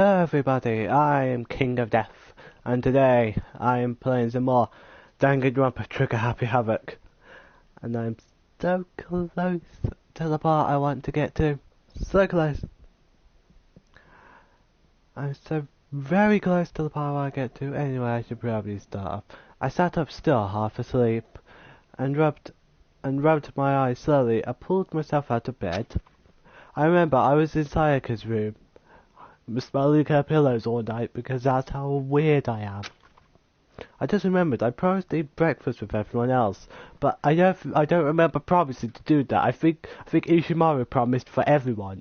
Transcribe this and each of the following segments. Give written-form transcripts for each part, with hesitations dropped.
Hello everybody, I am King of Death, and today I am playing some more Danganronpa Trigger Happy Havoc. And I'm so close to the part I want to get to. So close. I'm so very close to the part I want to get to. Anyway, I should probably start off. I sat up still, half asleep, and rubbed my eyes slowly. I pulled myself out of bed. I remember I was in Sayaka's room, smelling her pillows all night because that's how weird I am. I just remembered I promised to eat breakfast with everyone else, but I don't remember promising to do that. I think Ishimaru promised for everyone.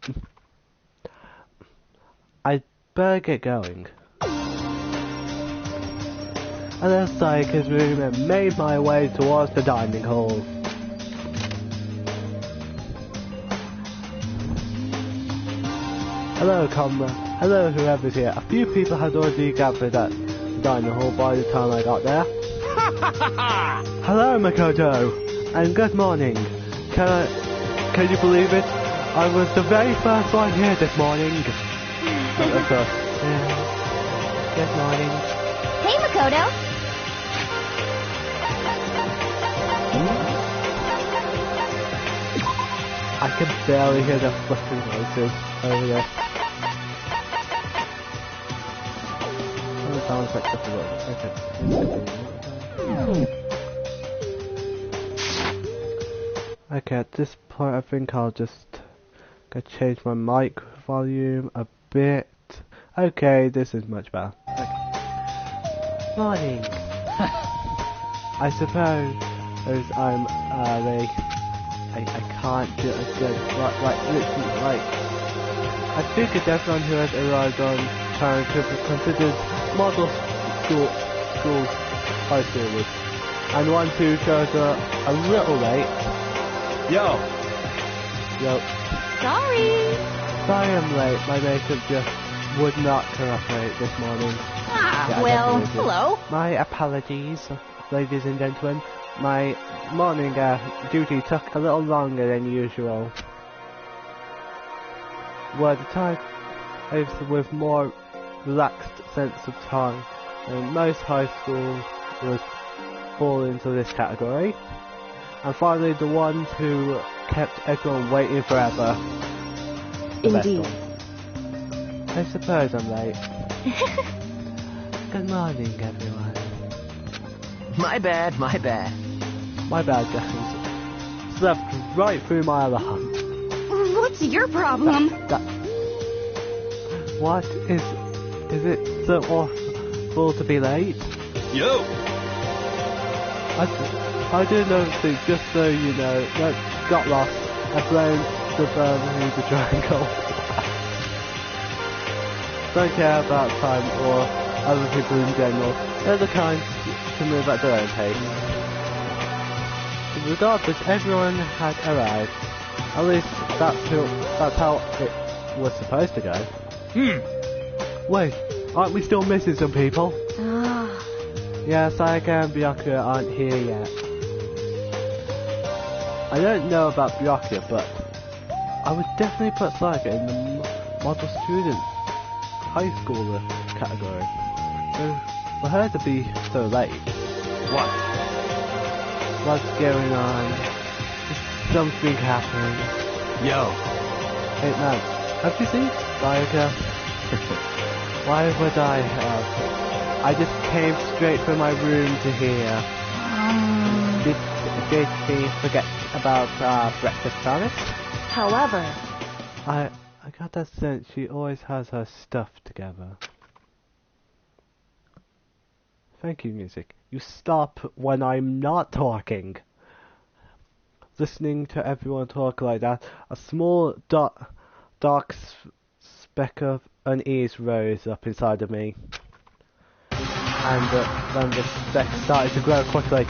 I'd better get going. I left Sayaka's room and made my way towards the dining hall. Hello, comrade. Hello, whoever's here. A few people had already gathered at the dining hall by the time I got there. Hello, Makoto, and good morning. Can you believe it? I was the very first one here this morning. Of course. Good morning. Hey, Makoto. I can barely hear the flickering noises over there. Sounds like okay, at this point I think I'll just go change my mic volume a bit. Okay, this is much better. Okay. Morning. I suppose I'm I can't do it again. Like literally, like I figured everyone who has arrived on time could be considered model schools, high schoolers, and one who shows up a little late. Yo. Sorry I'm late. My makeup just would not cooperate this morning. Yeah, well, hello. My apologies, ladies and gentlemen. My morning duty took a little longer than usual. Well, the time is with more relaxed sense of time, and most high schools would fall into this category. And finally, the ones who kept everyone waiting forever. Indeed. I suppose I'm late. Good morning, everyone. My bad. My bad, guys. Slept right through my alarm. What's your problem? What is it so awful to be late? Yo! I do know things, just so you know. Got lost. I blamed the the triangle. Don't care about time or other people in general. They're the kind to move at their own pace. Regardless, everyone had arrived. At least that's how it was supposed to go. Wait, aren't we still missing some people? Yeah, Sayaka and Byakuya aren't here yet. I don't know about Byakuya, but I would definitely put Sayaka in the model student high schooler category. So for her to be so late. What's going on? Is something happening? Yo! Hey man, have you seen Sayaka? Why would I have? I just came straight from my room to here. Did she forget about breakfast promise? However, I got that sense she always has her stuff together. Thank you, music. You stop when I'm not talking. Listening to everyone talk like that, a small dark speck of unease rose up inside of me. And then the speck started to grow quickly.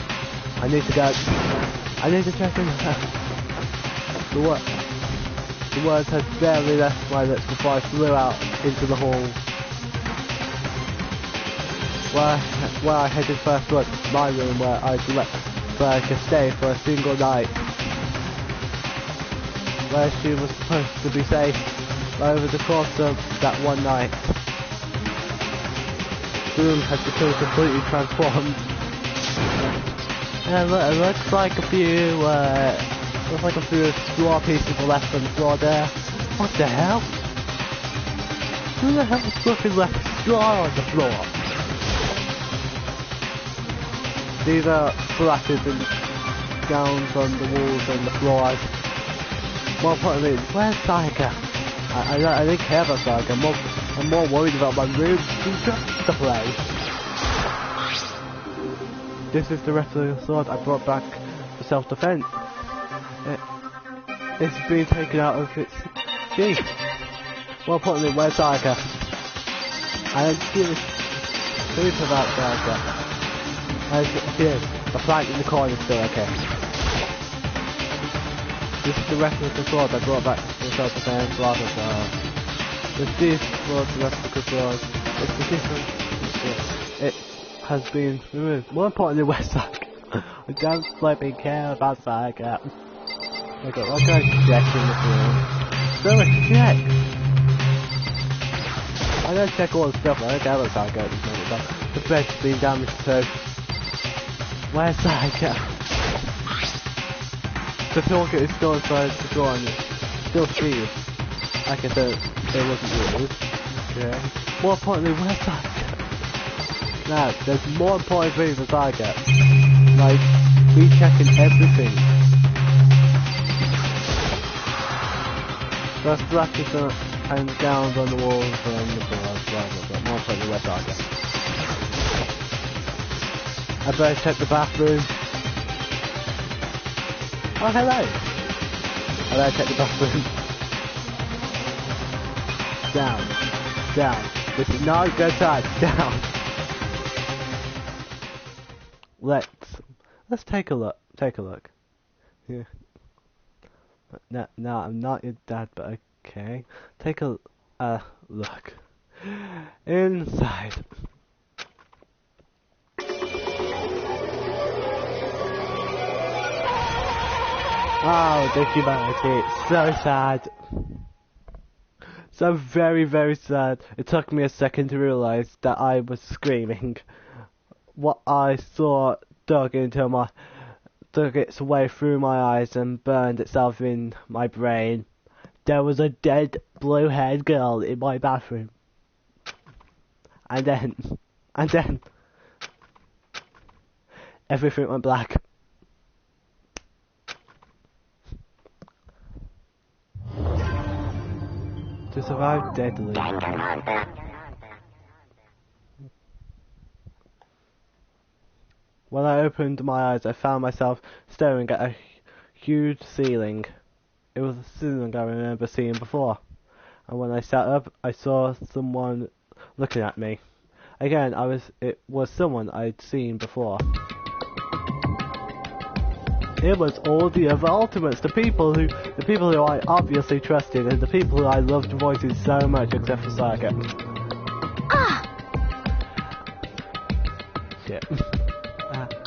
I need to go. I need to check in. The words had barely left my lips before I flew out into the hall. Where I headed first was my room, where I'd let Sayaka stay for a single night. Where she was supposed to be safe over the course of that one night. room has become completely transformed. And it looks like a few straw pieces were left on the floor there. What the hell? Who the hell is fucking left straw on the floor? These are splashes and gowns on the walls and the floors. More importantly, where's Saika? I don't care about Saika. I'm more worried about my room. She dropped the place. This is the replica sword I brought back for self-defense. It's been taken out of its sheath. More importantly, where's Saika? I don't give a shit about Saika. Here, the flag in the corner is still okay. This is the replica sword I brought back for self-defense, blah blah blah. This was the replica sword. It's the different. It has been removed. More importantly, where's Saika? I don't flipping care about Saika. Okay, what can I check in this room? So much to check! I don't check all the stuff, I don't care about Saika at this moment. The bed's been damaged too. Where's Saika? The toolkit is still inside the drawer and it's still sealed. Like I said, it wasn't used. Okay. More importantly, where's Saika? Now, there's more important things than Saika. Like, rechecking everything. There's splashes and gowns on the walls and the floors, blah blah blah. More importantly, where's Saika? I better check the bathroom. Oh, hello! I better check the bathroom. Down. Down. This is not a good time. Down. Let's take a look. Take a look. Yeah. No, I'm not your dad, but okay. Take a look. Inside. Oh, the humanity. So sad. So very, very sad. It took me a second to realise that I was screaming. What I saw dug its way through my eyes and burned itself in my brain. There was a dead blue-haired girl in my bathroom. And then, everything went black. To survive deadly. When I opened my eyes, I found myself staring at a huge ceiling. It was a ceiling I remember seeing before. And when I sat up, I saw someone looking at me. Again, it was someone I'd seen before. It was all the other ultimates, the people who I obviously trusted, and the people who I loved voicing so much, except for Saika. Ah! Shit.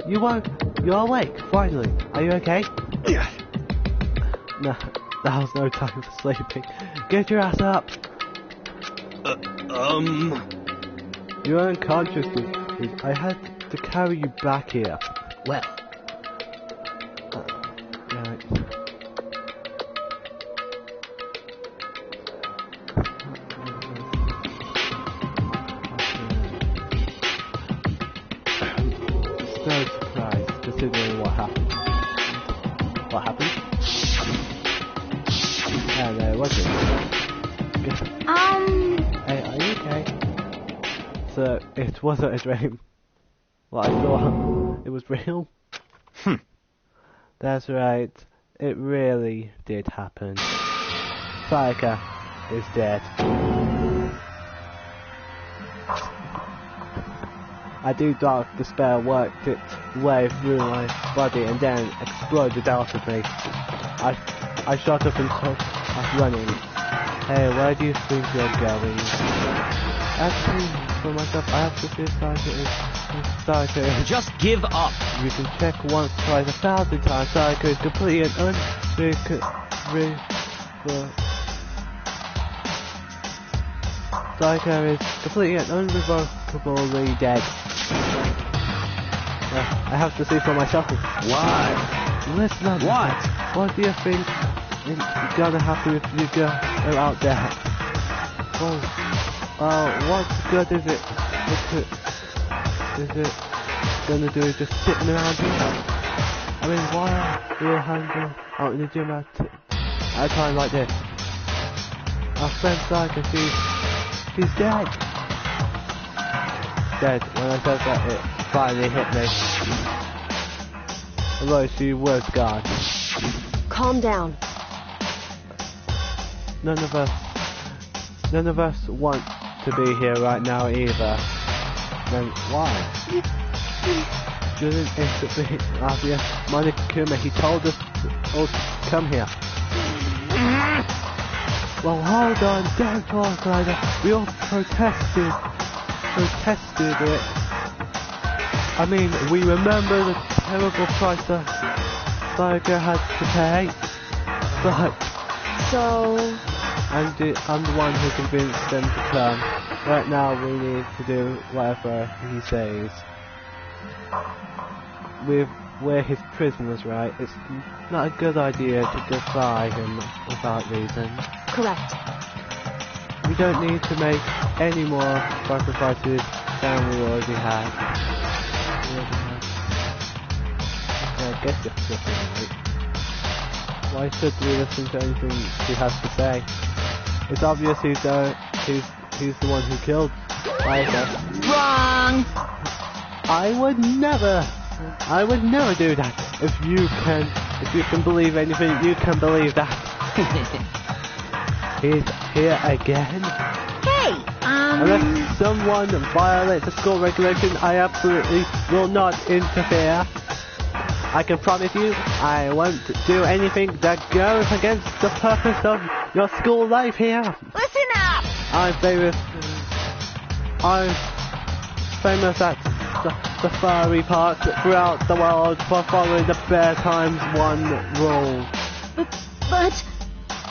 You're awake, finally. Are you okay? Yeah. No, that was no time for sleeping. Get your ass up! You're unconscious, I had to carry you back here. Well. Right. No surprise, considering what happened. What happened? And there wasn't. Hey, are you okay? So, it wasn't a dream. What I thought, it was real? That's right, it really did happen. Saika is dead. A deep dark despair worked its way through my body and then exploded out of me. I shot up and took off running. Hey, where do you think you're going? Actually, for myself, I have to see Saika. Just give up. You can check once, twice, 1,000 times. Saika is completely and Psycho is completely and unrevocably dead. I have to see for myself. Why? Listen up. What? What do you think is gonna happen if you go out there? Well, what good is it gonna do just sitting around here? I mean, why are we all hanging out in the gym at a time like this? Our friend Psycho, she's dead. Dead. When I said that, it finally hit me. Although she was gone. Calm down. None of us want to be here right now either. Then why? Shouldn't instantly obvious. Monokuma, he told us all to come here. Well, hold on, don't talk like that. We all protested it. I mean, we remember the terrible price that Tiger had to pay, but So... I'm the one who convinced them to come. Right now, we need to do whatever he says. We're his prisoners, right? It's not a good idea to defy him without reason. Correct. We don't need to make any more sacrifices than we already have. Okay, I guess you're flipping right. Why should we listen to anything he has to say? It's obvious he's the one who killed Liza. Wrong! I would never do that. If you can believe anything, you can believe that. He's here again. Hey, Unless someone violates the school regulation, I absolutely will not interfere. I can promise you, I won't do anything that goes against the purpose of your school life here. Listen up! I'm famous at safari parks throughout the world for following the Bear Times 1 rule. But...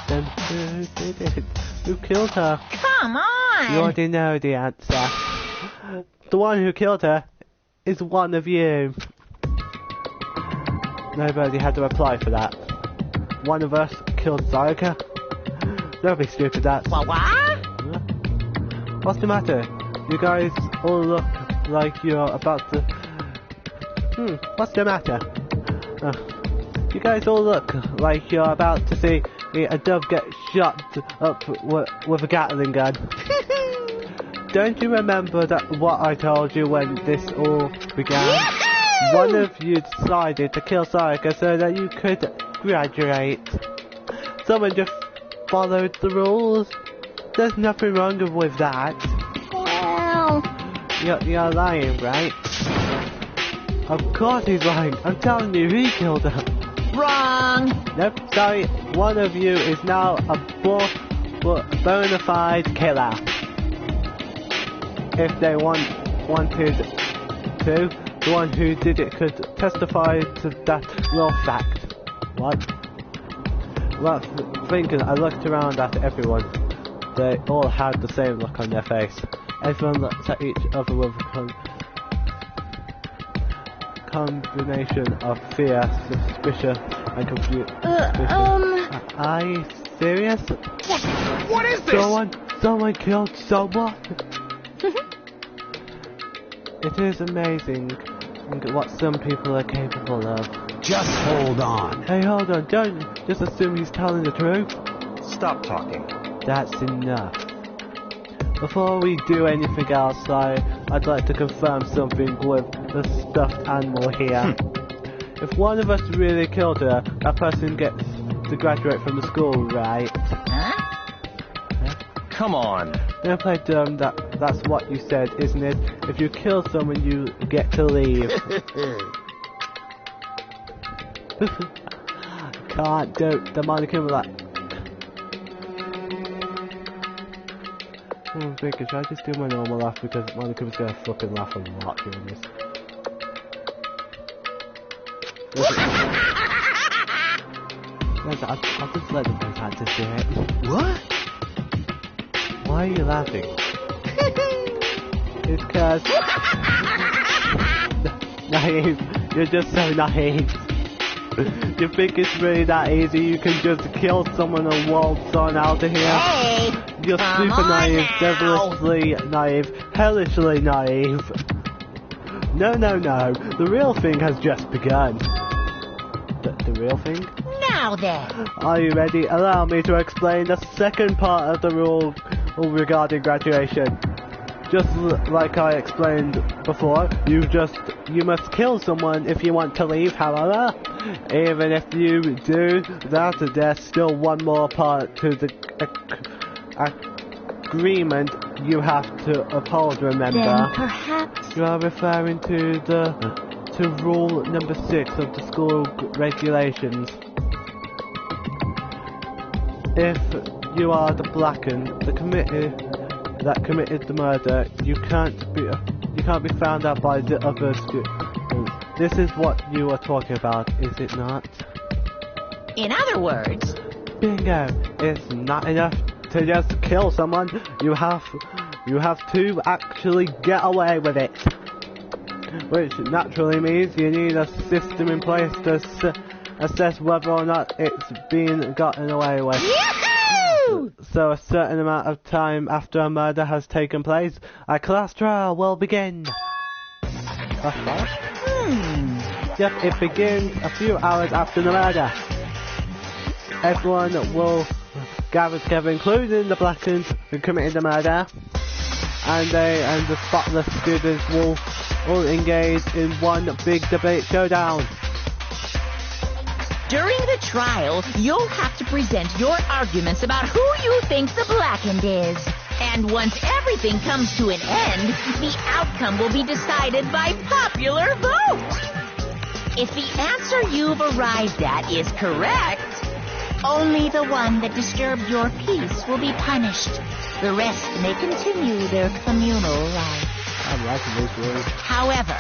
Then who did it? Who killed her? Come on! You already know the answer. The one who killed her is one of you. Nobody had to apply for that. One of us killed Sayaka. Don't be stupid, that. What? What's the matter? You guys all look like you're about to... what's the matter? You guys all look like you're about to see a dove get shot up with a Gatling gun. Don't you remember what I told you when this all began? Yahoo! One of you decided to kill Sayaka so that you could graduate. Someone just followed the rules. There's nothing wrong with that. Well... You're lying, right? Of course he's lying. I'm telling you, he killed her. Wrong! Nope, sorry. One of you is now a bona fide killer. If they wanted to, the one who did it could testify to that real fact. What? Well, thinking, I looked around at everyone. They all had the same look on their face. Everyone looked at each other with a combination of fear, suspicion, and confusion. Are you serious? What is this? Someone killed someone? It is amazing what some people are capable of. Just hold on. Hey, hold on, don't just assume he's telling the truth. Stop talking. That's enough. Before we do anything else, I'd like to confirm something with the stuffed animal here. If one of us really killed her, that person gets to graduate from the school, right? Huh? Come on. Don't play dumb, that's what you said, isn't it? If you kill someone, you get to leave. Can't do the Monica with that. I'm thinking, should I just do my normal laugh because Monica was gonna fucking laugh a lot during this. I'll just let the voice actors do it. What? Why are you laughing? Because... naive. You're just so naive. You think it's really that easy? You can just kill someone and waltz on out of here? Hey! You're Come super on naive, now. devilishly naive, hellishly naive. No, no, no. The real thing has just begun. The real thing? Now then. Are you ready? Allow me to explain the second part of the rule regarding graduation. Just like I explained before, you must kill someone if you want to leave, however. Even if you do that, there's still one more part to the agreement you have to uphold, remember? Then perhaps... You are referring to rule number 6 of the school regulations. If you are the blackened, the committee that committed the murder, you can't be found out by the others. This is what you are talking about, is it not? In other words... Bingo! It's not enough to just kill someone. You have to actually get away with it. Which naturally means you need a system in place to assess whether or not it's being gotten away with. Yahoo! So a certain amount of time after a murder has taken place, a class trial will begin. That's right. Yep, it begins a few hours after the murder. Everyone will gather together, including the blackened who committed the murder, and the spotless students will all engage in one big debate showdown. During the trial, you'll have to present your arguments about who you think the blackened is. And once everything comes to an end, the outcome will be decided by popular vote. If the answer you've arrived at is correct, only the one that disturbed your peace will be punished. The rest may continue their communal life. I'm liking this word. However,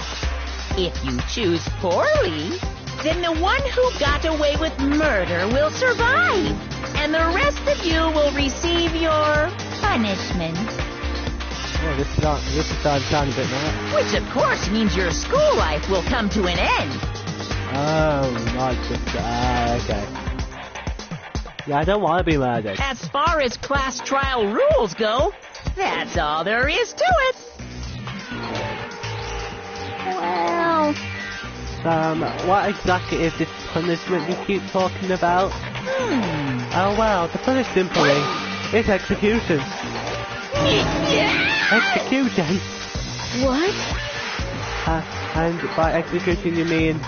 if you choose poorly, then the one who got away with murder will survive, and the rest of you will receive your punishment. Oh, this is starting to sound a bit nice. Which, of course, means your school life will come to an end. Oh, not just okay. Yeah, I don't want to be murdered. As far as class trial rules go, that's all there is to it. Well... what exactly is this punishment you keep talking about? Oh well, the punishment simply is execution. Execution? What? And by execution you mean...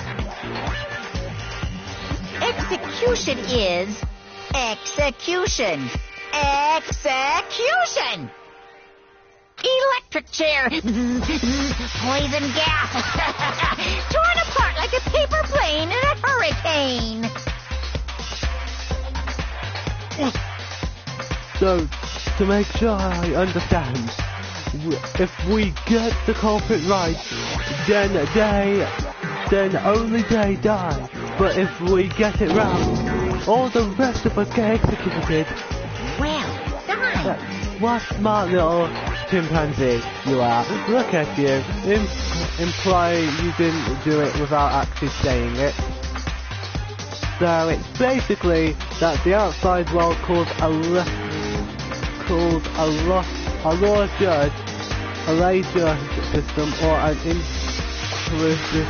Execution is... Execution. Execution! Electric chair. Poison gas. Torn apart like a paper plane in a hurricane. So, to make sure I understand, if we get the culprit right, then only they die. But if we get it wrong, all the rest of us get executed. Well done. What smart little chimpanzee you are. Look at you. Imply you didn't do it without actually saying it. So it's basically that the outside world calls a law judge, a lay judge system, or an inquisition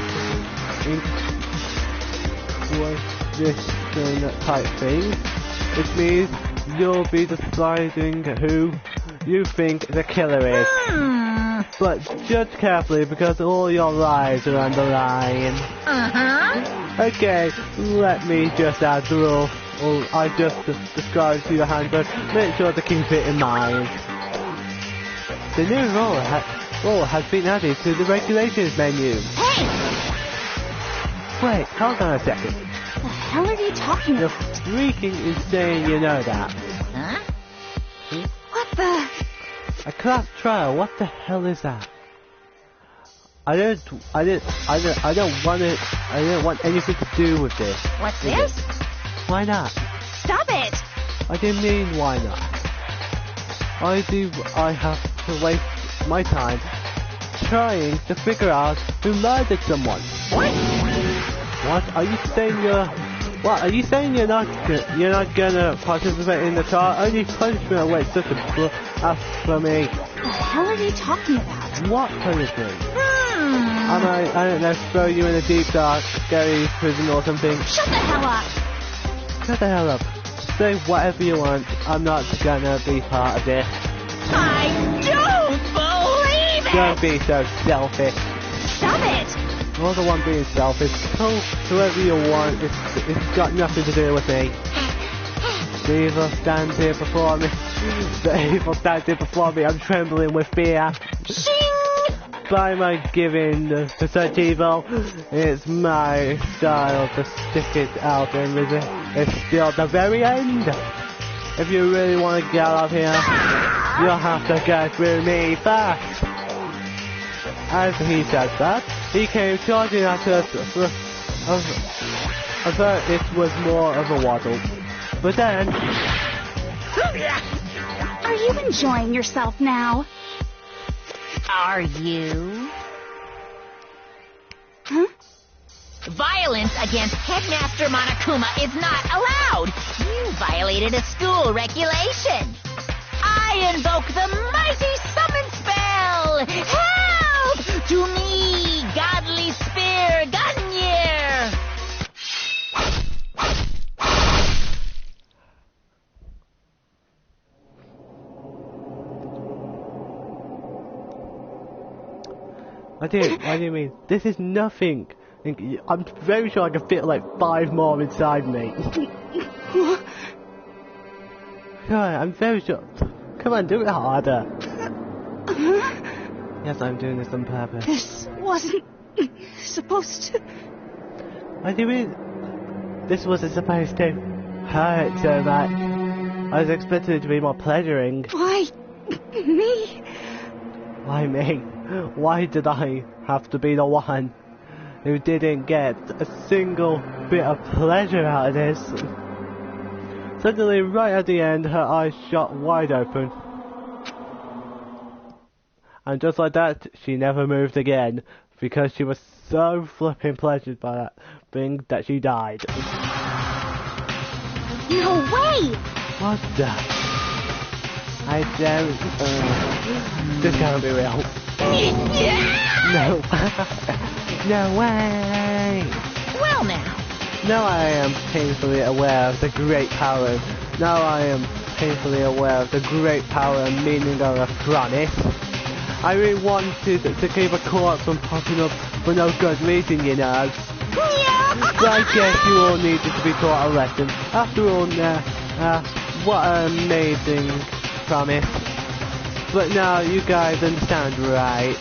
type thing, which means you'll be deciding who you think the killer is. But judge carefully because all your lives are on the line. Okay, let me just add the rule I just described to your handbook. Make sure to keep it in mind. The new rule has been added to the regulations menu. Hey! Wait, hold on a second. What the hell are you talking You're about? freaking insane, you know that. Huh? What the... A class trial, what the hell is that? I don't want anything to do with this. What's this? Why not? Stop it! I didn't mean why not. I have to waste my time trying to figure out who murdered someone. What? Are you saying you're not gonna participate in the trial? Only punishment awaits such a blasphemy. What the hell are you talking about? What punishment? I don't know, throw you in a deep dark, scary prison or something. Shut the hell up! Shut the hell up. Say whatever you want. I'm not gonna be part of this. I don't believe it! Don't be so selfish. Stop it! You're the one being selfish. Tell whoever you want. It's got nothing to do with me. The evil stands here before me. The evil stands here before me. I'm trembling with fear. Shing! By my giving to such evil, it's my style to stick it out and resist. It's still the very end. If you really want to get out of here, you'll have to go through me first. As he said that, he came charging at us. I thought it was more of a waddle. But then... Are you enjoying yourself now? Are you? Huh? Violence against Headmaster Monokuma is not allowed. You violated a school regulation. I invoke the mighty summon spell. Help! To me, godly spear, Gunyear! What do you mean? This is nothing. I'm very sure I can fit like 5 more inside me. God, I'm very sure. Come on, do it harder. Yes, I'm doing this on purpose. This wasn't supposed to... What do you mean? This wasn't supposed to hurt so much. I was expecting it to be more pleasuring. Why me? Why me? Why did I have to be the one who didn't get a single bit of pleasure out of this? Suddenly, right at the end, her eyes shot wide open. And just like that, she never moved again, because she was so flipping pleasured by that thing that she died. No way! What the? I don't... this can't be real. No. No way. Well now. Now I am painfully aware of the great power. Now I am painfully aware of the great power and meaning of a promise. I really wanted to keep a corpse from popping up for no good reason, you know. So I guess you all needed to be taught a lesson. After all, what an amazing promise. But now you guys understand, right?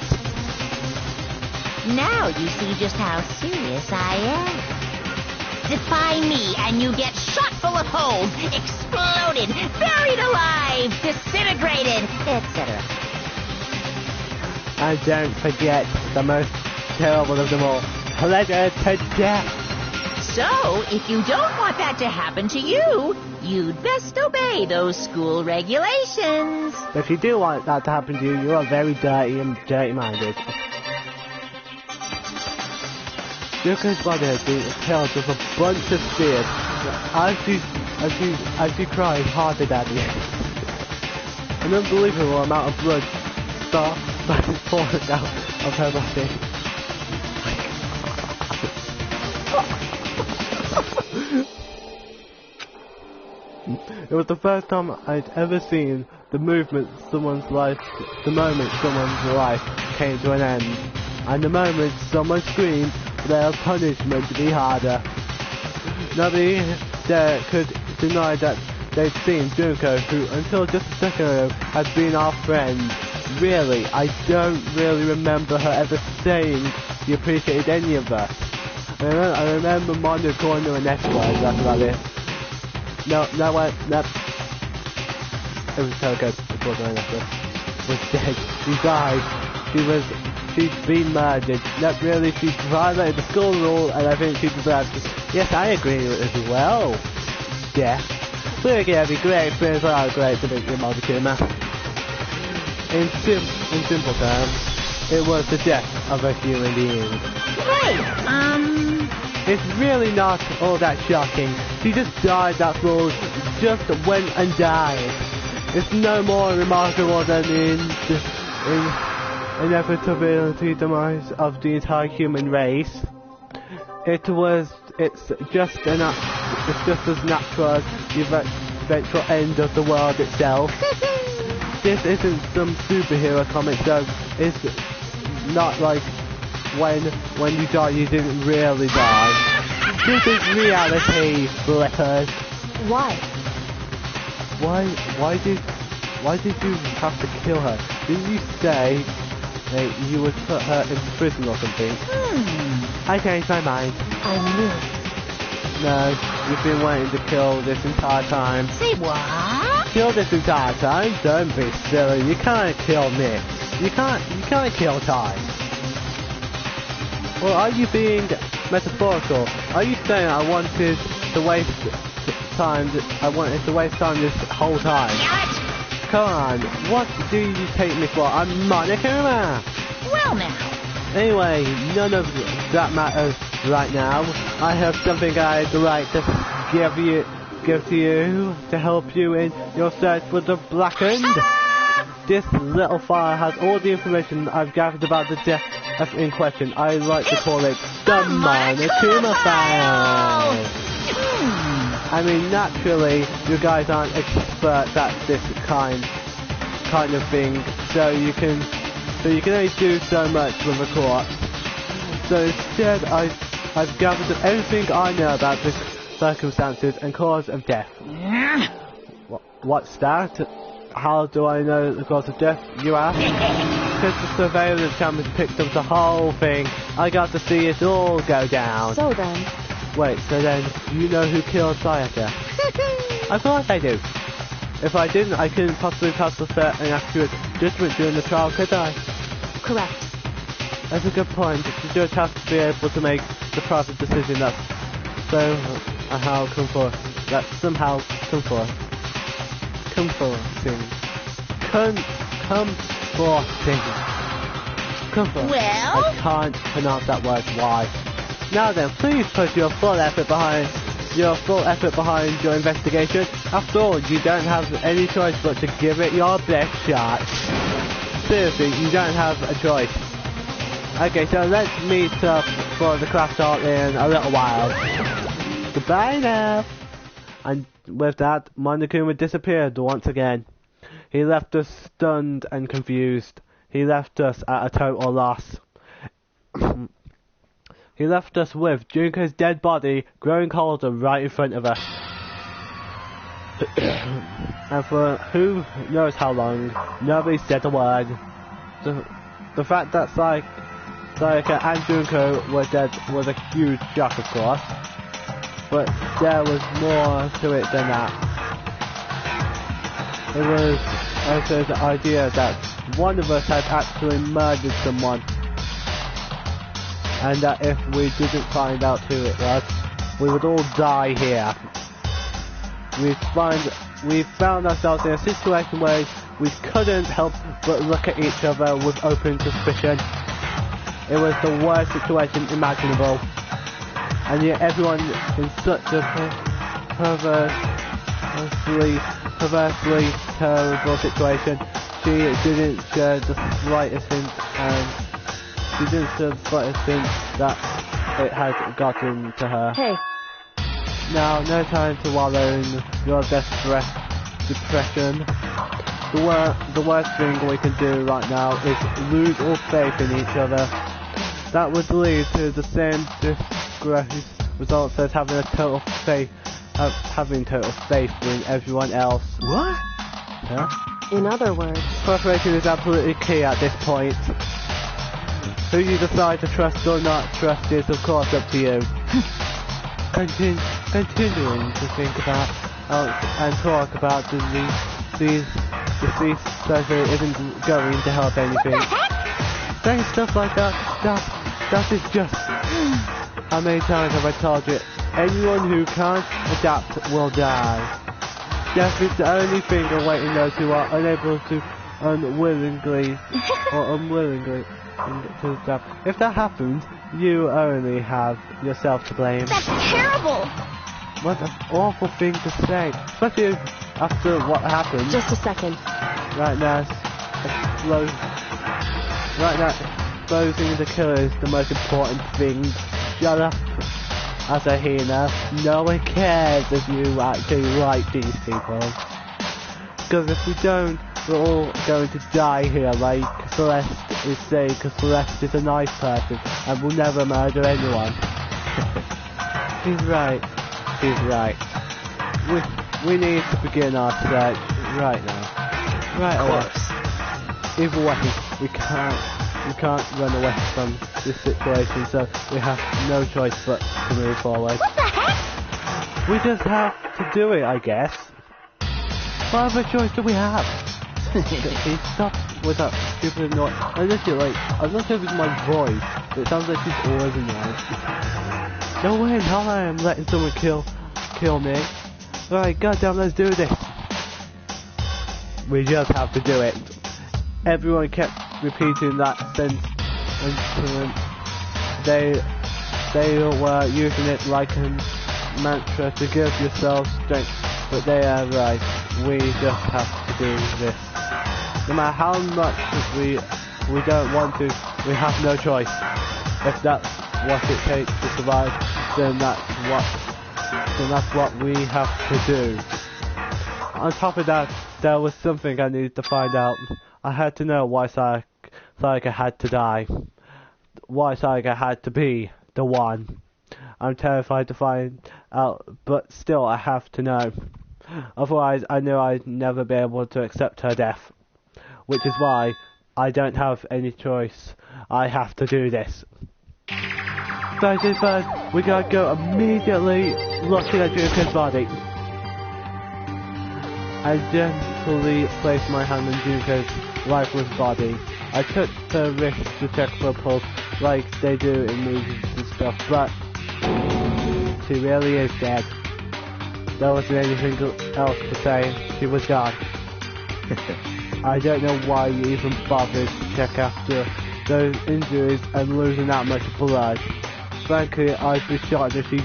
Now you see just how serious I am. Defy me and you get shot full of holes, exploded, buried alive, disintegrated, etc. And don't forget the most terrible of them all, pleasure to death. So, if you don't want that to happen to you, you'd best obey those school regulations. If you do want that to happen to you, you are very dirty and dirty-minded. Yuka's body has been killed with a bunch of spears as she cries harder at the end. An unbelievable amount of blood started pouring out of her body. It was the first time I'd ever seen the moment someone's life came to an end, and the moment someone screamed for their punishment to be harder. Nobody there could deny that they'd seen Junko, who until just a second ago had been our friend. Really, I don't really remember her ever saying she appreciated any of us. I remember Mondo calling her an F-word, that's about it. No. It was Toko, it wasn't an F-word. Was dead. She died. She'd been murdered. Not really, she violated the school rule, and I think she deserves it. Yes, I agree with it as well. Yeah. Look at every great experience, great to meet you, Monokuma. In simple terms, it was the death of a human being. Hey, It's really not all that shocking. She just died, that's all. Just went and died. It's no more remarkable than the inevitability demise of the entire human race. It's just as natural as the eventual end of the world itself. This isn't some superhero comic though. It's not like when you die you didn't really die. This is reality, flippers. Why? Why did you have to kill her? Didn't you say that you would put her in prison or something? I changed my mind. I knew. No, you've been wanting to kill this entire time. Say what? Kill this entire time? Don't be silly. You can't kill me. You can't kill time. Well, are you being metaphorical? Are you saying I wanted to waste time? I wanted to waste time this whole time. Come on, what do you take me for? I'm Monokuma! Well now. Anyway, none of that matters right now. I have something I'd like to give to you to help you in your search for the Blackened. This little file has all the information I've gathered about the death in question. I like to call it the Monokuma file. I mean, naturally, you guys aren't experts at this kind of thing, so you can only do so much with a corpse. So instead, I've gathered everything I know about the circumstances and cause of death. What's that? How do I know the cause of death, you ask? Because the surveillance cameras picked up the whole thing. I got to see it all go down. So then. Wait, so then you know who killed Sayaka? Of course I do. If I didn't, I couldn't possibly pass a fair and accurate judgment during the trial, could I? Correct. That's a good point. The judge has to be able to make the private decision that somehow comforting. Well? I can't pronounce that word. Why? Now then, please put your full effort behind your investigation. After all, you don't have any choice but to give it your best shot. Seriously, you don't have a choice. Okay, so let's meet up for the craft art in a little while. Goodbye now. And with that, Monokuma disappeared once again. He left us stunned and confused. He left us at a total loss. He left us with Junko's dead body growing colder right in front of us. And for who knows how long, nobody said a word. The fact that Sayaka and Junko were dead was a huge shock, of course. But there was more to it than that. It was also the idea that one of us had actually murdered someone. And that if we didn't find out who it was, we would all die here. We found ourselves in a situation where we couldn't help but look at each other with open suspicion. It was the worst situation imaginable. And yet everyone in such a perversely terrible situation, she didn't share the slightest hint that it had gotten to her. Hey. Now, no time to wallow in your depression. The worst thing we can do right now is lose all faith in each other. That would lead to the same disgrace results as having total faith in everyone else. What? Huh? In other words. Cooperation is absolutely key at this point. Who you decide to trust or not trust is of course up to you. Continuing to think about and talk about these surgery isn't going to help anything. Saying stuff like that is just... How many times have I told you? Anyone who can't adapt will die. Death is the only thing awaiting those who are unable to unwillingly or unwillingly to the death. If that happens, you only have yourself to blame. That's terrible! What an awful thing to say, especially after what happened. Just a second. Right now, exposing the killer is the most important thing. Shut up, Asahina. No one cares if you actually like these people. Because if we don't, we're all going to die here, like Celeste is saying, because Celeste is a nice person and will never murder anyone. He's right. He's right. We need to begin our search right now. Right away. Either way, we can't run away from this situation, so we have no choice but to move forward. What the heck? We just have to do it, I guess. What other choice do we have? He stopped with that stupid noise. I'm not sure if it's my voice, but it sounds like she's always annoyed. No way in hell I am letting someone kill me. Alright, goddamn, let's do this. We just have to do it. Everyone kept repeating that sentence. They were using it like a mantra to give yourself strength, but they are right. We just have to do this. No matter how much we don't want to, we have no choice. If that's what it takes to survive, then that's what we have to do. On top of that, there was something I needed to find out. I had to know why Sayaka had to die. Why Sayaka had to be the one. I'm terrified to find out, but still I have to know. Otherwise, I knew I'd never be able to accept her death. Which is why I don't have any choice. I have to do this. First, we gotta go immediately looking at Junko's body. I gently placed my hand on Junko's lifeless body. I took the risk to check for a pulse like they do in movies and stuff, but she really is dead. There wasn't anything else to say. She was gone. I don't know why you even bothered to check after those injuries and losing that much blood. Frankly, I'd be shocked if she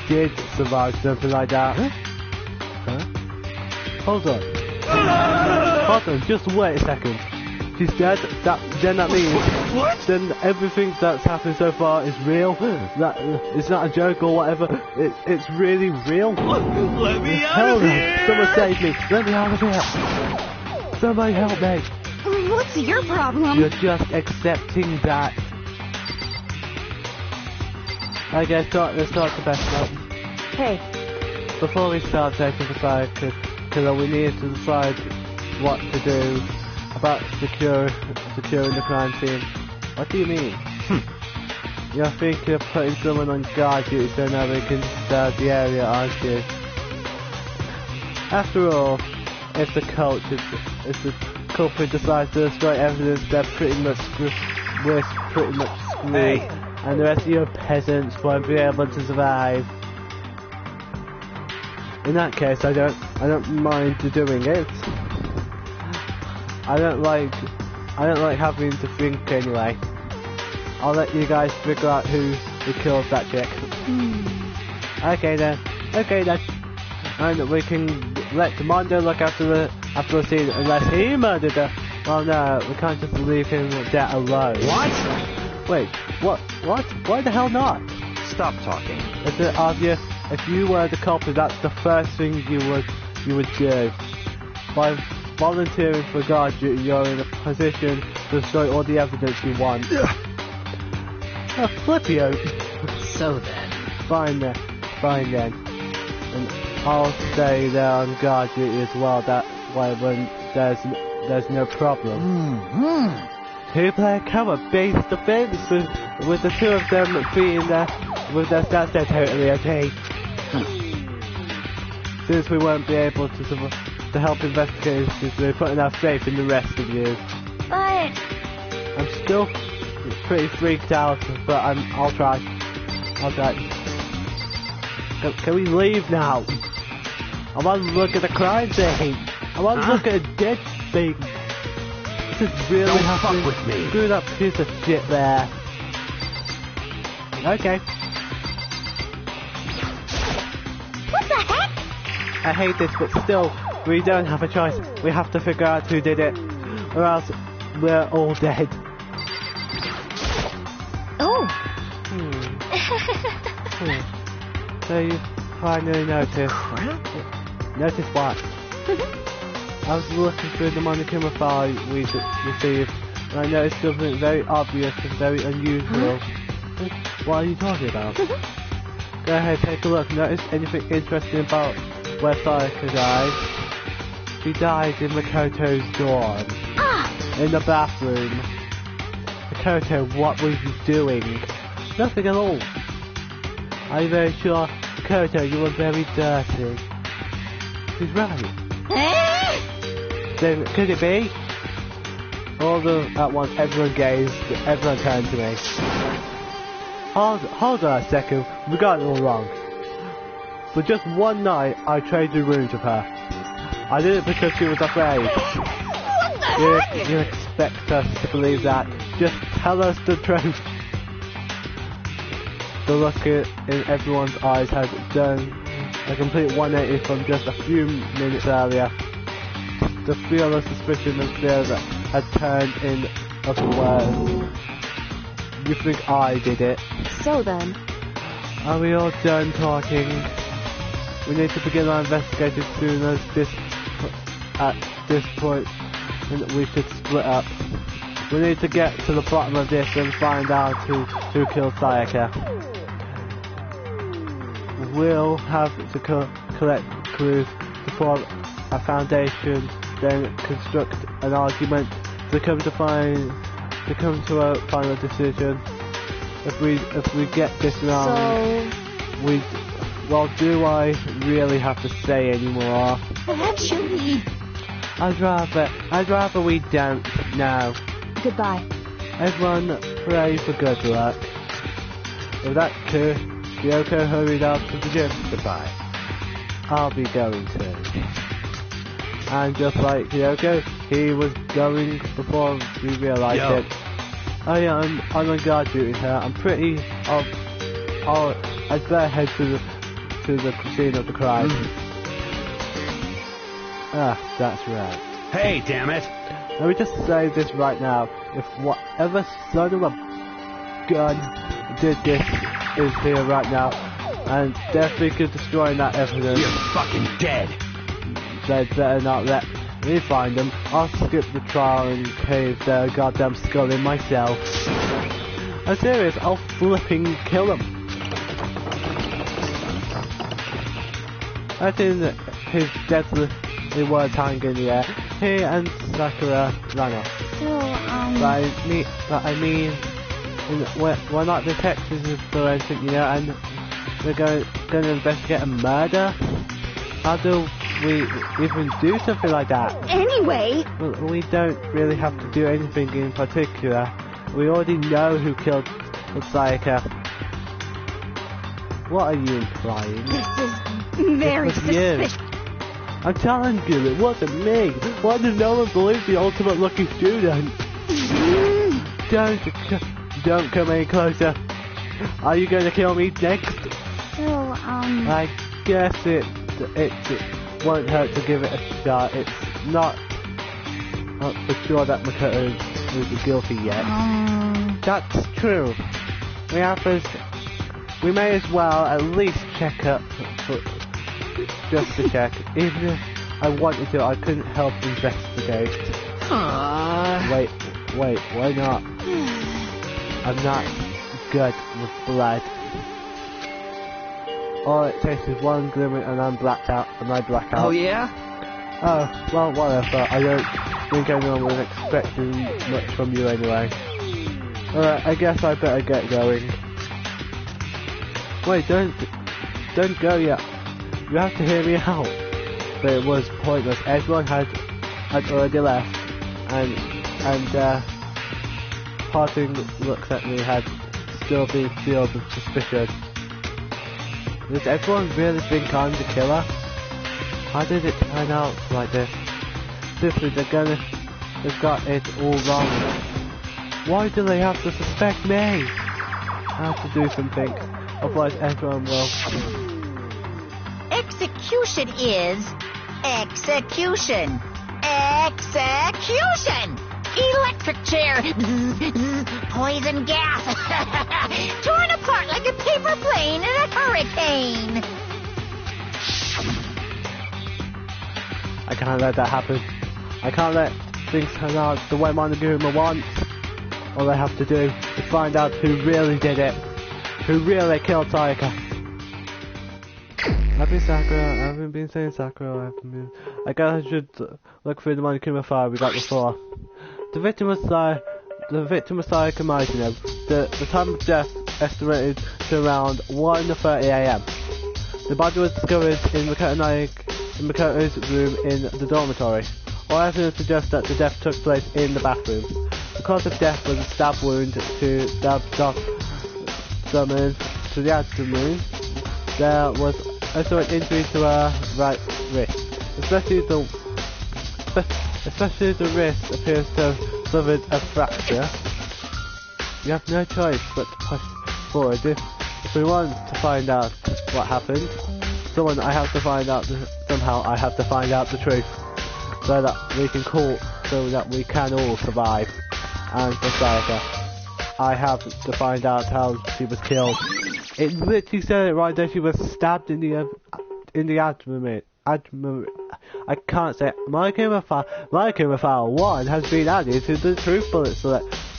did survive something like that. Huh? Hold on, just wait a second. She's dead, then that means... What? Then everything that's happened so far is real? That it's not a joke or whatever, it's really real? Let me out of here! Someone save me, let me out of here! Somebody help me! What's your problem? You're just accepting that. Okay, let's start the best now. Hey, Before we start taking the side killer, we need to decide what to do about securing the crime scene. What do you mean? You're thinking of putting someone on guard duty so nobody can serve the area, aren't you? After all, if the culprit decides to destroy evidence, we're pretty much screwed, Hey. and the rest of you peasants won't be able to survive. In that case, I don't mind doing it. I don't like having to think anyway. I'll let you guys figure out who killed that chick. Okay then. And we can let Mondo look after the scene unless he murdered her. Oh no, we can't just leave him there alone. What? Wait, what? Why the hell not? Stop talking. Is it obvious? If you were the culprit, that's the first thing you would do. By volunteering for guard duty, you're in a position to destroy all the evidence you want. Flip you. So then. Fine then. And I'll stay there on guard duty as well. That way, when there's no problem. Two-player cover base defense with the two of them being there with their stats. They're totally okay. Since we won't be able to help investigators, we're putting our faith in the rest of you. But... I'm still pretty freaked out, but I'll try. Can we leave now? I want to look at the crime scene. I want to look at a dead thing. This is really Don't happening. fuck with me. Screw that piece of shit there. Okay. What the heck? I hate this, but still, we don't have a choice. We have to figure out who did it, or else we're all dead. Oh. So you finally noticed. Notice what? I was looking through the Monokuma file we received, and I noticed something very obvious and very unusual. What are you talking about? Go ahead, take a look. Notice anything interesting about where Sayaka died? She died in Makoto's dorm. In the bathroom. Makoto, what were you doing? Nothing at all. Are you very sure? Makoto, you were very dirty. She's right. Then, could it be? All at once, everyone gazed, everyone turned to me. Hold on a second, we got it all wrong. For just one night, I traded rooms with her. I did it because she was afraid. What the heck? You expect us to believe that? Just tell us the truth. The look in everyone's eyes had done a complete 180 from just a few minutes earlier. The feel of suspicion and fear that had turned in other words. You think I did it? So then, Are we all done talking? We need to begin our investigation soon as at this point we should split up. We need to get to the bottom of this and find out who killed Sayaka. We'll have to collect clues to form a foundation, then construct an argument to come to a final decision. If we get this wrong, well, do I really have to say anymore? Actually, I'd rather we don't now. goodbye. Everyone pray for good luck. With that, Kyoko hurried out to the gym. Goodbye. I'll be going too. And just like Kyoko, he was going before we realized it. Oh yeah, I'm on guard duty here. I'm pretty. I'd better head to the scene of the crime. That's right. Hey, damn it! Let me just say this right now. If whatever son of a gun did this is here right now, and they're thinking of destroying that evidence, You're fucking dead! they'd better not let me find them. I'll skip the trial and cave their goddamn skull in myself. I'm serious, I'll flipping kill them. That's in his deadly words hanging in the air. He and Sakura ran off. so, But I mean, we're not detectives or anything, you know, and we're going to investigate a murder? How do we even do something like that? anyway, We don't really have to do anything in particular. We already know who killed Sayaka. What are you implying? this is very It was you. suspicious. I'm telling you, it wasn't me. Why does no one believe the ultimate lucky student? Don't come any closer. Are you going to kill me next? So, I guess it won't hurt to give it a shot. It's not for sure that Makoto is guilty yet. That's true. We may as well at least check up just to check. Even if I wanted to, I couldn't help investigate. Wait, why not? I'm not good with blood. All it takes is one glimmer and I'm blacked out, and I black out. Oh yeah? Oh, well, whatever. I don't think anyone was expecting much from you anyway. Alright, I guess I better get going. Wait, don't go yet. You have to hear me out. But it was pointless. Everyone had already left, and parting looks at me had still been filled with suspicion. Does everyone really think I'm the killer? How did it turn out like this? Seriously, they've got it all wrong. Why do they have to suspect me? I have to do something, otherwise everyone will. Execution is execution. Execution! Electric chair. Poison gas. Torn apart like a paper plane in a hurricane. I can't let that happen. I can't let things turn out the way Monoguma wants. All I have to do is find out who really did it. Who really killed Sayaka. I've been Sakura, I haven't been saying Sakura, I guess I should look through the Monokuma file we got before. The victim was Sayaka Maitino. The time of death estimated to around 1:30 AM. The body was discovered in Makoto's room in the dormitory. All evidence suggests that the death took place in the bathroom. The cause of death was a stab wound to the abdomen, to the abdomen. There was also an injury to her right wrist, especially the wrist appears to have suffered a fracture. We have no choice but to push forward. If we want to find out what happened, somehow I have to find out the truth, so that we can all survive. And for Sayaka, I have to find out how she was killed. It literally said it right there. She was stabbed in the abdomen. I can't say it. Monokuma file 1 has been added to the truth bullet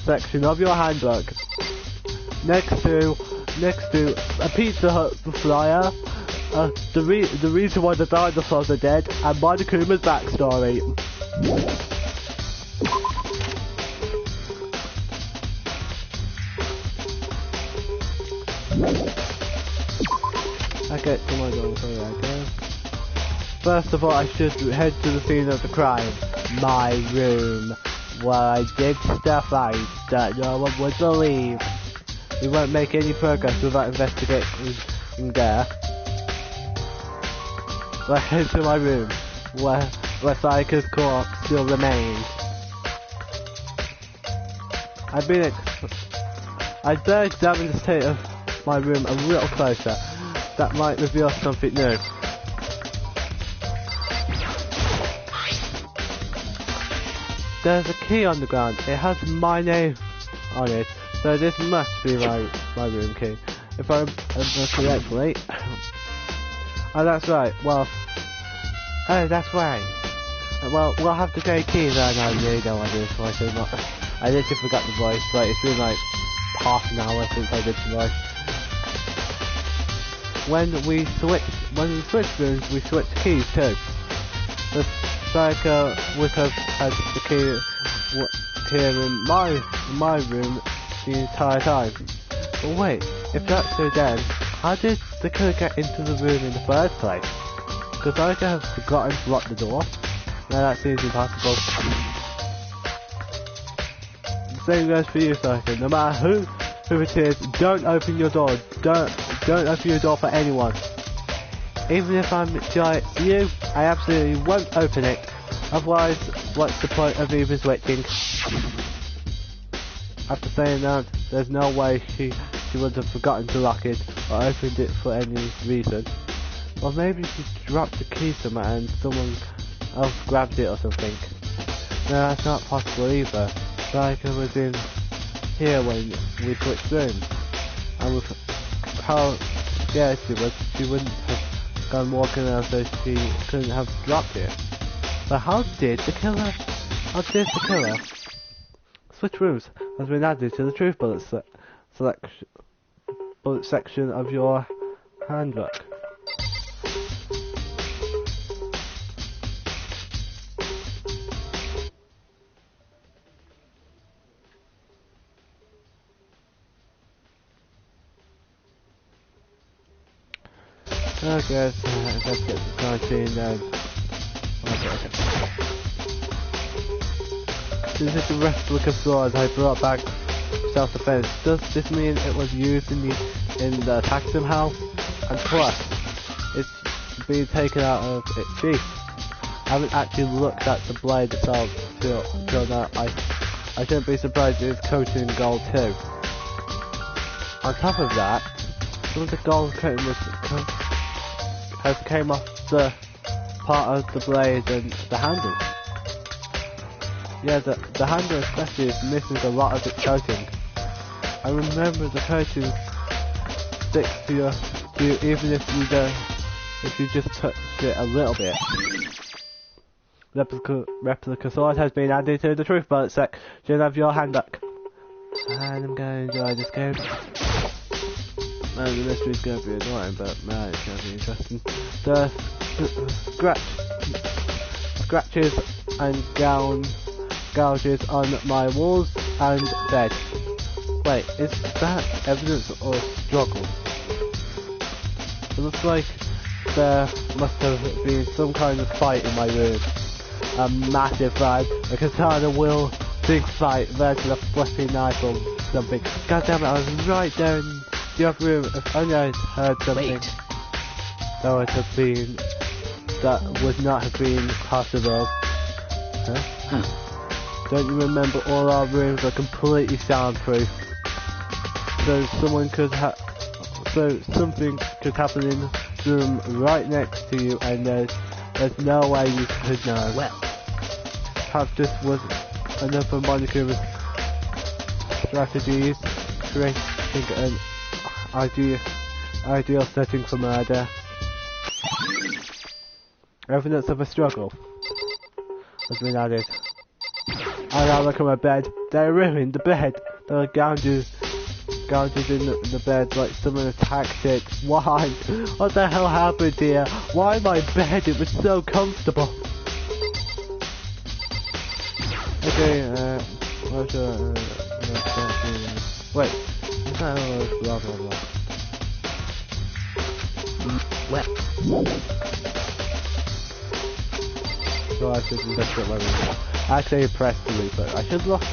section of your handbook. Next to a Pizza Hut flyer, the reason why the dinosaurs are dead, and Monokuma's backstory. Okay, to my door, sorry, okay. First of all, I should head to the scene of the crime. My room, where I did stuff that no one would believe. We won't make any progress without investigating there. So I head to my room, where Sayaka's corpse still remains. I'd better examine the state of my room a little closer. That might reveal something new. There's a key on the ground. It has my name on it, so this must be my room key. If I remember correctly. Oh, that's right. Well, that's right. Well, we'll have to go keys. I really don't want to do this voice anymore. I literally forgot the voice, but it's been like half an hour since I did the voice. When we switch rooms, we switch keys too. The Sayaka would have had the key here in my room the entire time. But wait, if that's so, then how did the killer get into the room in the first place? Could Sayaka have forgotten to lock the door? No, that seems impossible. The same goes for you, Sayaka. No matter who it is, don't open your door. Don't open your door for anyone. Even if I'm giant you, I absolutely won't open it. Otherwise, what's the point of even switching? After saying that, there's no way she would have forgotten to lock it or opened it for any reason. Or maybe she dropped the key somewhere and someone else grabbed it or something. No, that's not possible either. Sayaka was in here when we switched rooms. And with how scared she was, she wouldn't have gone walking around, so she couldn't have dropped it. But how did the killer switch rooms has been added to the truth bullet section of your handbook. Okay, let's get the quarantine then. Okay. This is the replica sword I brought back self-defense. Does this mean it was used in the attack somehow? And plus, it's being taken out of its sheath. I haven't actually looked at the blade itself till now. I shouldn't be surprised if it's coated in gold too. On top of that, some of the gold coating has came off the part of the blade and the handle. Yeah, the handle especially is missing a lot of its coating. I remember the coating sticks to you even if you just touch it a little bit. Replica sword has been added to the truth bullet section of your handbook. And I'm going to enjoy this game. Man, the mystery's going to be annoying, but man, it's going to be interesting. The scratches and gouges on my walls and bed. Wait, is that evidence or struggle? It looks like there must have been some kind of fight in my room. A massive fight, a katana wielding fight versus a flipping knife or something. God damn it, I was right there in the other room. If only I'd heard something. That would not have been possible. Huh? Don't you remember all our rooms are completely soundproof? So something could happen in the room right next to you, and there's no way you could know. Well, perhaps this was another moniker of strategies, creating an ideal setting for murder. Evidence of a struggle has been added. I now look at my bed. They ruined the bed. There are gouges in the bed, like someone attacked it. Why? What the hell happened here? Why my bed? It was so comfortable. Okay, wait. Blah blah blah. well. So I should just get my room. Actually, press delete, but I should look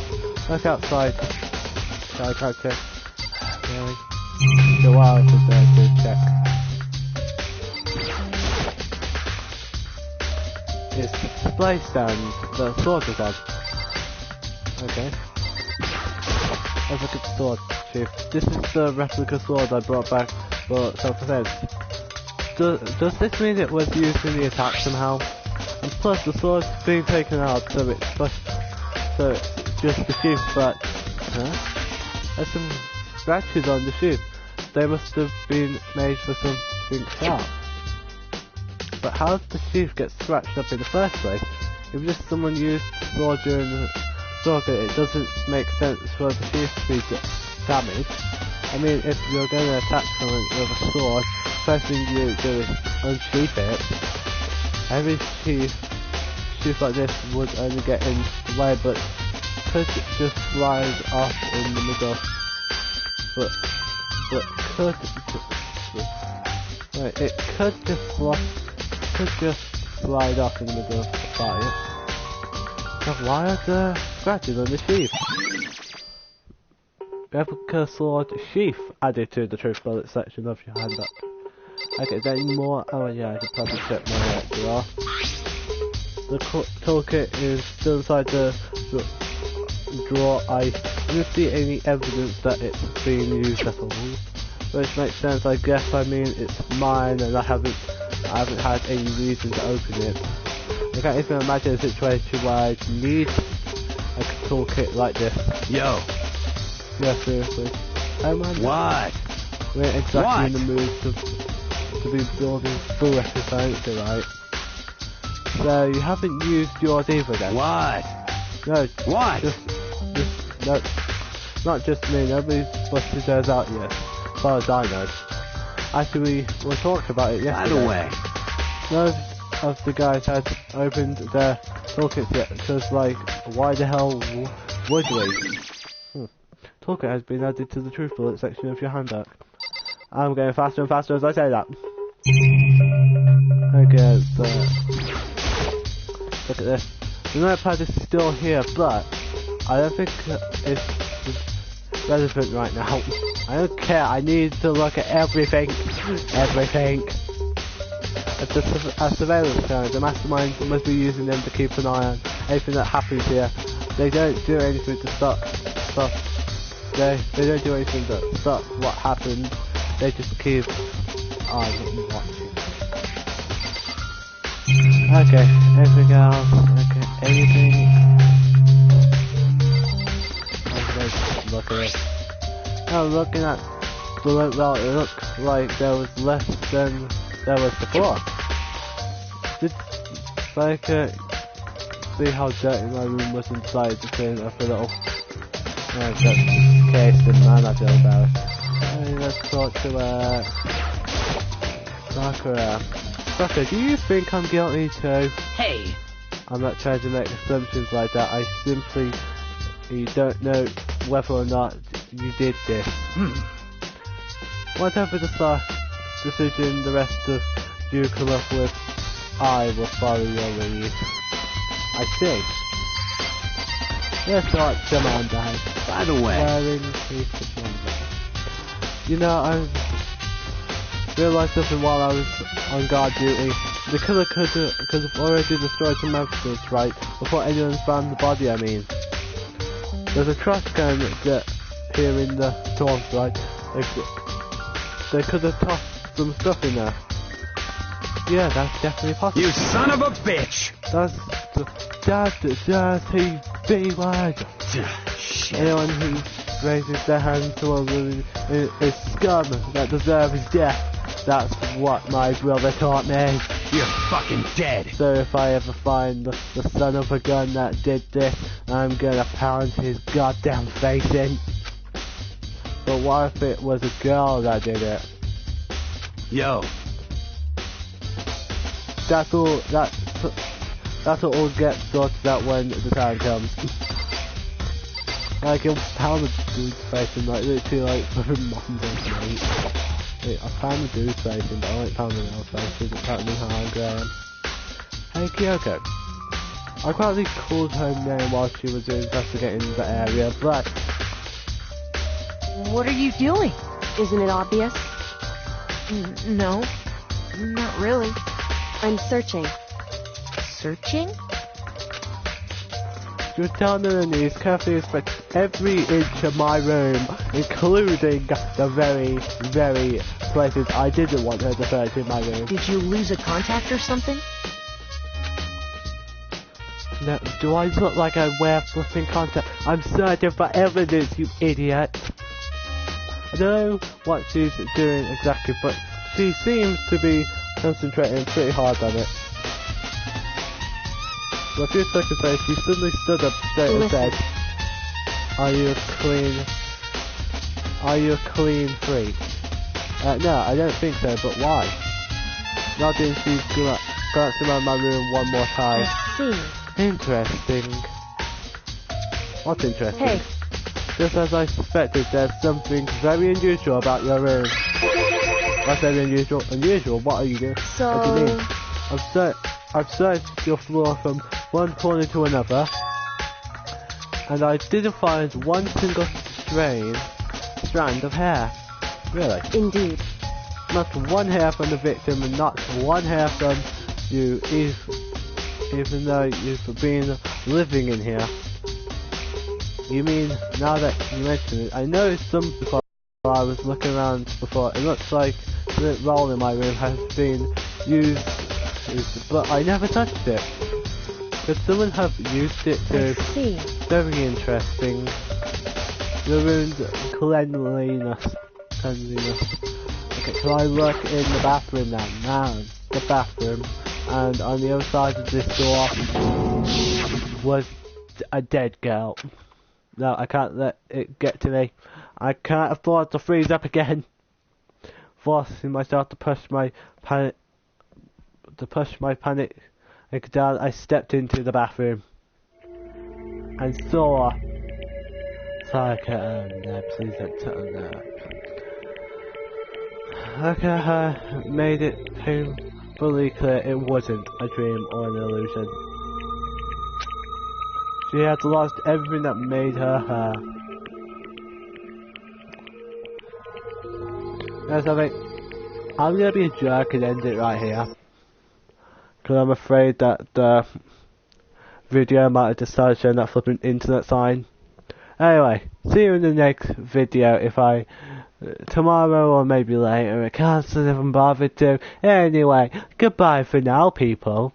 outside. So I can't check. Really? It's a while since I did check. It's the display stand the sword is on. Okay. Let's look at the sword, Chief. This is the replica sword I brought back for self-defense. Does this mean it was used in the attack somehow? And plus the sword's being taken out, so it's just the sheath, but there's some scratches on the sheath. They must have been made for something sharp. But how did the sheath get scratched up in the first place? If just someone used the sword during the saga, it doesn't make sense for the sheath to be damaged. I mean, if you're going to attack someone with a sword, first thing you do is unsheath it. Every sheath like this would only get in the way, but could just slide off in the middle. But it could just slide off in the middle of the fight. But why are there scratches on the sheath? Replica sword sheath added to the truth bullet section of your handbook. Okay, is there any more? Oh yeah, I could probably check my drawer. The toolkit is still inside the drawer. I didn't see any evidence that it's being used at all. Which makes sense, I guess. I mean, it's mine and I haven't had any reason to open it. I can't even imagine a situation where I'd need a toolkit like this. Yo. Yeah, seriously. Oh man. What? We ain't exactly in the mood to be building full exercise, right? So you haven't used yours either then? What? No. What? No. Not just me, nobody's busted theirs out yet. As far as I know. Actually, we talked about it yesterday. By the way. None of the guys had opened their toolkits yet, because like, why the hell would we? Toolkit has been added to the truth bullet section of your handbook. I'm getting faster and faster as I say that. Okay, so look at this. The notepad is still here, but I don't think it's relevant right now. I don't care, I need to look at everything. Everything. a surveillance camera. The mastermind must be using them to keep an eye on anything that happens here. They don't do anything to stop. They don't do anything to stop what happened. They just keep on watching. Okay, everything else. Okay, anything. Look at it. Now looking at the look, well, it looks like there was less than there was before. Did like see how dirty my room was inside the thing of a little that's the case, and man, I feel embarrassed. Hey, let's talk to Sakura. Sakura, do you think I'm guilty too? Hey! I'm not trying to make assumptions like that. I simply don't know whether or not you did this. Whatever the decision the rest of you come up with, I will follow your lead. I see. Let's not come on down. By the way, you know, I realised something while I was on guard duty. The killer could have already destroyed some evidence, right? Before anyone found the body, I mean. There's a trash can here in the swamp, right? They could have tossed some stuff in there. Yeah, that's definitely possible. you son of a bitch! That's the dirty B word. Shit. Anyone who raises their hand to a woman is scum that deserves death. That's what my brother taught me. You're fucking dead. So if I ever find the son of a gun that did this, I'm gonna pound his goddamn face in. But what if it was a girl that did it? Yo. That's all all gets sorted out when the time comes. Like, he'll pound the dude's face in, like, literally, like, for Monday night. Wait, I pound the dude's face in, but I won't pound the girl's face, because that means how angry I am. Hey, Kyoko. I quietly called her name while she was investigating the area, but... What are you doing? Isn't it obvious? No, not really. I'm searching. Searching? She was down on her knees, carefully inspecting every inch of my room, including the very, very places I didn't want her to search in my room. Did you lose a contact or something? No, do I look like I wear flipping contact? I'm searching for evidence, you idiot! I don't know what she's doing exactly, but she seems to be concentrating pretty hard on it. For a few seconds later, she suddenly stood up straight and said, Are you a clean freak? No, I don't think so, but why? Nodding, she's glancing around my room one more time. I see. Interesting. What's interesting? Hey. Just as I suspected, there's something very unusual about your room. What's very unusual? Unusual? What are you doing? So... What do you mean? I've searched your floor from one corner to another, and I didn't find one single strand of hair. Really? Indeed. Not one hair from the victim, and not one hair from you, even though you've been living in here. You mean, now that you mention it, I noticed some before I was looking around before. It looks like the roll in my room has been used, but I never touched it. Could someone have used it to... I see. Very interesting. The room's cleanliness. Okay, can I look in the bathroom now? Now, the bathroom. And on the other side of this door was a dead girl. No, I can't let it get to me. I can't afford to freeze up again. Forcing myself to push my panic down, I stepped into the bathroom and saw. No, please don't tell no. Okay, made it painfully clear it wasn't a dream or an illusion. She had lost everything that made her her. There's something. I'm gonna be a jerk and end it right here. because I'm afraid that the video might have decided to show that flipping internet sign. Anyway, see you in the next video if I... tomorrow or maybe later. I can't see if I'm bothered to. Anyway, goodbye for now, people.